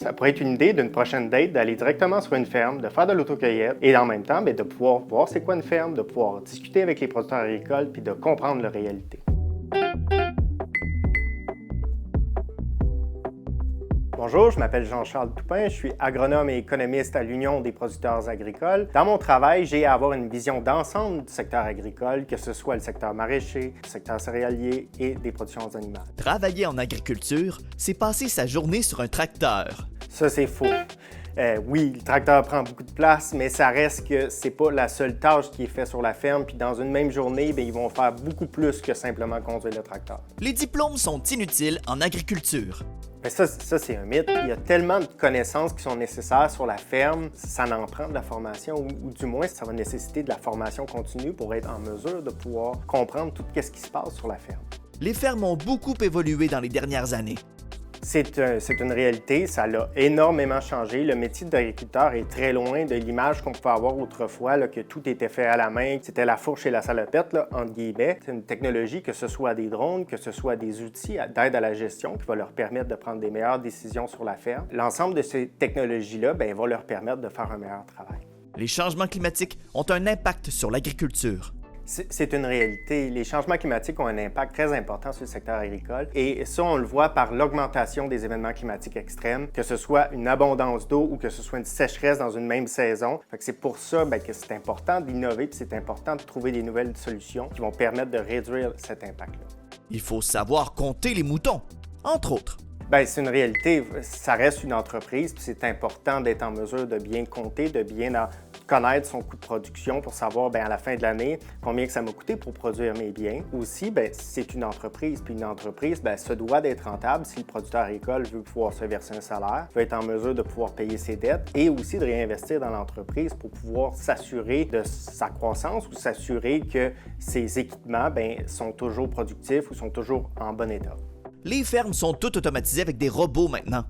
Ça pourrait être une idée d'une prochaine date d'aller directement sur une ferme, de faire de l'autocueillette et en même temps, de pouvoir voir c'est quoi une ferme, de pouvoir discuter avec les producteurs agricoles puis de comprendre leur réalité. Bonjour, je m'appelle Jean-Charles Toupin, je suis agronome et économiste à l'Union des producteurs agricoles. Dans mon travail, j'ai à avoir une vision d'ensemble du secteur agricole, que ce soit le secteur maraîcher, le secteur céréalier et des productions animales. Travailler en agriculture, c'est passer sa journée sur un tracteur. Ça, c'est faux. Oui, le tracteur prend beaucoup de place, mais ça reste que c'est pas la seule tâche qui est faite sur la ferme. Puis dans une même journée, ils vont faire beaucoup plus que simplement conduire le tracteur. Les diplômes sont inutiles en agriculture. Mais ça c'est un mythe. Il y a tellement de connaissances qui sont nécessaires sur la ferme, ça en prend de la formation, ou du moins, ça va nécessiter de la formation continue pour être en mesure de pouvoir comprendre tout ce qui se passe sur la ferme. Les fermes ont beaucoup évolué dans les dernières années. C'est une réalité, ça a énormément changé. Le métier d'agriculteur est très loin de l'image qu'on pouvait avoir autrefois, là, que tout était fait à la main, c'était la fourche et la salopette, là, entre guillemets. C'est une technologie, que ce soit des drones, que ce soit des outils d'aide à la gestion qui va leur permettre de prendre des meilleures décisions sur la ferme. L'ensemble de ces technologies-là va leur permettre de faire un meilleur travail. Les changements climatiques ont un impact sur l'agriculture. C'est une réalité. Les changements climatiques ont un impact très important sur le secteur agricole et ça, on le voit par l'augmentation des événements climatiques extrêmes, que ce soit une abondance d'eau ou que ce soit une sécheresse dans une même saison. C'est pour ça que c'est important d'innover et c'est important de trouver des nouvelles solutions qui vont permettre de réduire cet impact-là. Il faut savoir compter les moutons, entre autres. C'est une réalité. Ça reste une entreprise, puis c'est important d'être en mesure de bien compter, de bien connaître son coût de production pour savoir à la fin de l'année combien que ça m'a coûté pour produire mes biens. Aussi, c'est une entreprise, puis une entreprise se doit d'être rentable si le producteur agricole veut pouvoir se verser un salaire, veut être en mesure de pouvoir payer ses dettes et aussi de réinvestir dans l'entreprise pour pouvoir s'assurer de sa croissance ou s'assurer que ses équipements sont toujours productifs ou sont toujours en bon état. Les fermes sont toutes automatisées avec des robots maintenant.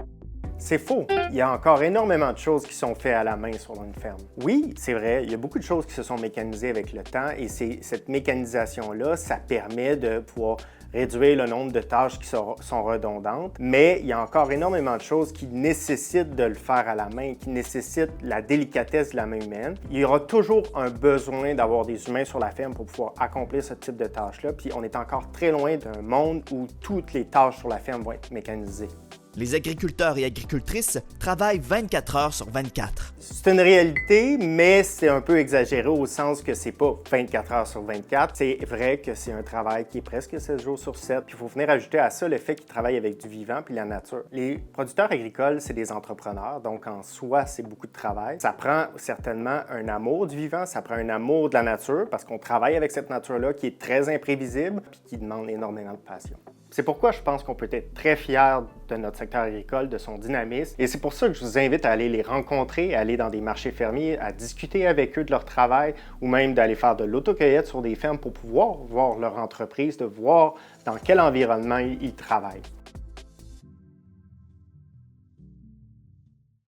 C'est faux. Il y a encore énormément de choses qui sont faites à la main sur une ferme. Oui, c'est vrai, il y a beaucoup de choses qui se sont mécanisées avec le temps et cette mécanisation-là, ça permet de pouvoir réduire le nombre de tâches qui sont redondantes, mais il y a encore énormément de choses qui nécessitent de le faire à la main, qui nécessitent la délicatesse de la main humaine. Il y aura toujours un besoin d'avoir des humains sur la ferme pour pouvoir accomplir ce type de tâches-là, puis on est encore très loin d'un monde où toutes les tâches sur la ferme vont être mécanisées. Les agriculteurs et agricultrices travaillent 24 heures sur 24. C'est une réalité, mais c'est un peu exagéré au sens que c'est pas 24 heures sur 24. C'est vrai que c'est un travail qui est presque 7 jours sur 7. Puis il faut venir ajouter à ça le fait qu'ils travaillent avec du vivant puis la nature. Les producteurs agricoles, c'est des entrepreneurs, donc en soi, c'est beaucoup de travail. Ça prend certainement un amour du vivant, ça prend un amour de la nature parce qu'on travaille avec cette nature-là qui est très imprévisible puis qui demande énormément de passion. C'est pourquoi je pense qu'on peut être très fier de notre secteur agricole, de son dynamisme. Et c'est pour ça que je vous invite à aller les rencontrer, à aller dans des marchés fermiers, à discuter avec eux de leur travail ou même d'aller faire de l'autocueillette sur des fermes pour pouvoir voir leur entreprise, de voir dans quel environnement ils travaillent.